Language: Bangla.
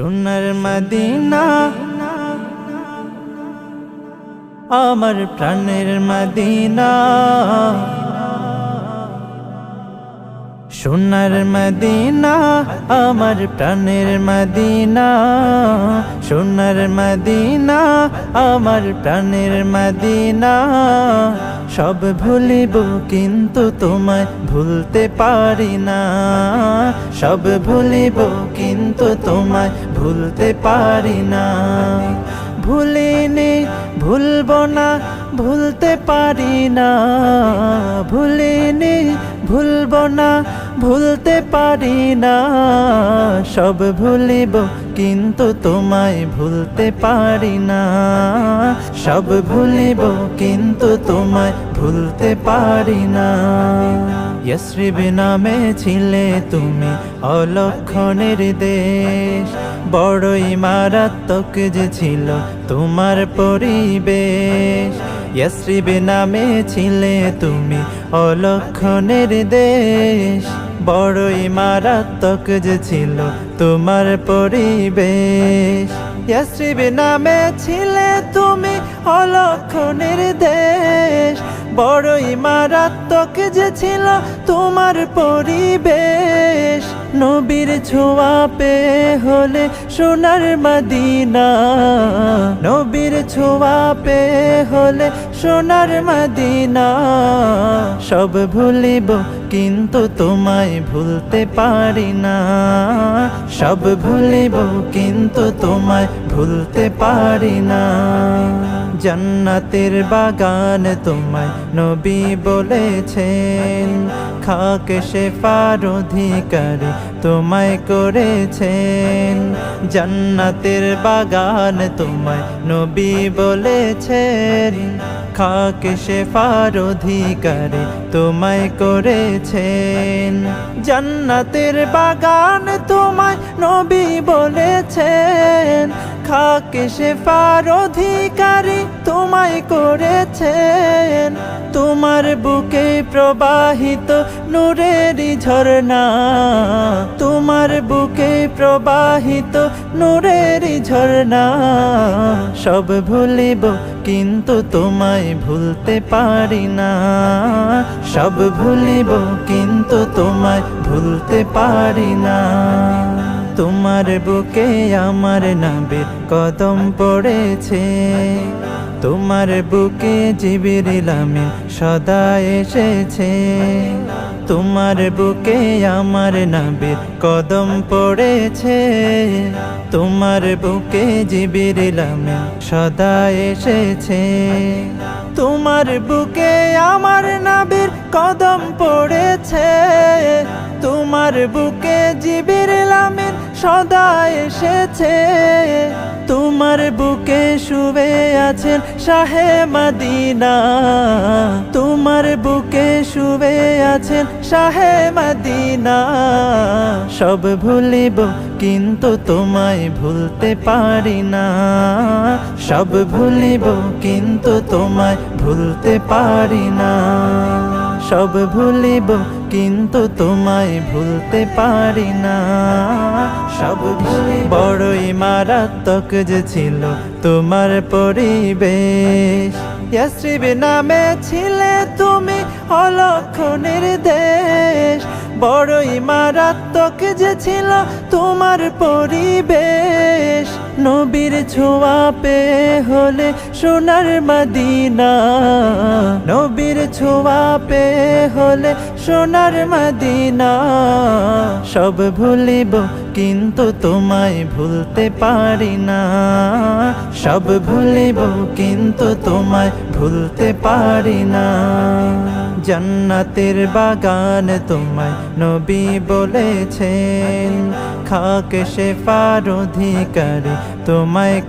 সোনার মদিনা আমার প্রাণের মদিনা, সোনার মদিনা আমার প্রাণের মদিনা, সোনার মদিনা আমার প্রাণের মদিনা। সব ভুলিব কিন্তু তোমায় ভুলতে পারি না, সব ভুলিব কিন্তু তোমায় ভুলতে পারি না। ভুলিনি ভুলব না ভুলতে পারি না, ভুলিনি ভুলব না ভুলতে পারি না। সব ভুলিব কিন্তু তোমায় ভুলতে পারি না, সব ভুলিব কিন্তু তোমায় ভুলতে পারি না। ইয়াসরিব নামে ছিলে তুমি অলক্ষণের দেশ, বড়ই মারাত্মক যে ছিল তোমার পরিবেশ। ইয়াসরিব নামে ছিলে তুমি অলক্ষণের দেশ, বড়ই মারাত্মক যে ছিল তোমার পরিবেশ। ইয়াসরিব নামে ছিলে তুমি অলক্ষণের দেশ, বড়ই মারাত্মক যে ছিল তোমার পরিবেশ। নবীর ছোঁয়া পেয়ে হলে সোনার মদিনা, নবীর ছোঁয়া পেয়ে হলে সোনার মদিনা। সব ভুলিব কিন্তু তোমায় ভুলতে পারি না, সব ভুলিব কিন্তু তোমায় ভুলতে পারি না। জান্নাতের বাগান তোমায় নবী বলেছেন, খাক শেফার অধিকারী তোমায় করেছেন। জান্নাতের বাগান তোমায় নবী বলেছেন, খাক শেফার অধিকারী তোমায় করেছেন। জান্নাতের বাগান তোমায় নবী বলেছেন, খাক শেফার অধিকারী তোমায় করেছেন। তোমার বুকে প্রবাহিত নূরের ঝরনা, তোমার বুকে প্রবাহিত নূরের ঝরনা। সব ভুলিব কিন্তু তোমায় ভুলতে পারি না, সব ভুলিব কিন্তু তোমায় ভুলতে পারি না। তোমার বুকে আমার নবীর কদম পড়েছে, তোমার বুকে জিবরিল আমিন সদা এসেছে। তোমার বুকে আমার নবীর কদম পড়েছে, তোমার বুকে জিবরিল আমিন সদা এসেছে। তোমার বুকে আমার নবীর কদম পড়েছে, তোমার বুকে জিবরিল আমিন সদা এসেছে। তোমার বুকে শুয়ে আছেন শাহে মদিনা, তোমার বুকে শুয়ে আছেন শাহে মদিনা। সব ভুলিব কিন্তু তোমায় ভুলতে পারি না, সব ভুলিব কিন্তু তোমায় ভুলতে পারি না। সব ভুলিব কিন্তু তোমায় ভুলতে পারি না, সব ভুলিব। বড়ই মারাত্মক যে ছিল তোমার পরিবেশ। ইয়াসরিব নামে ছিলে তুমি অলক্ষণের দেশ, বড়ই মারাত্মক যে ছিল তোমার পরিবেশ। নবীর ছোঁয়া পেয়ে হলে সোনার মদিনা, নবীর ছোঁয়া পেয়ে হলে সোনার মদিনা। সব ভুলিব কিন্তু তোমায় ভুলতে পারি না, সব ভুলিব কিন্তু তোমায় ভুলতে পারি না। জান্নাতের বাগান তোমায় নবী বলেছেন, খাক শেফার অধিকারী তোমায়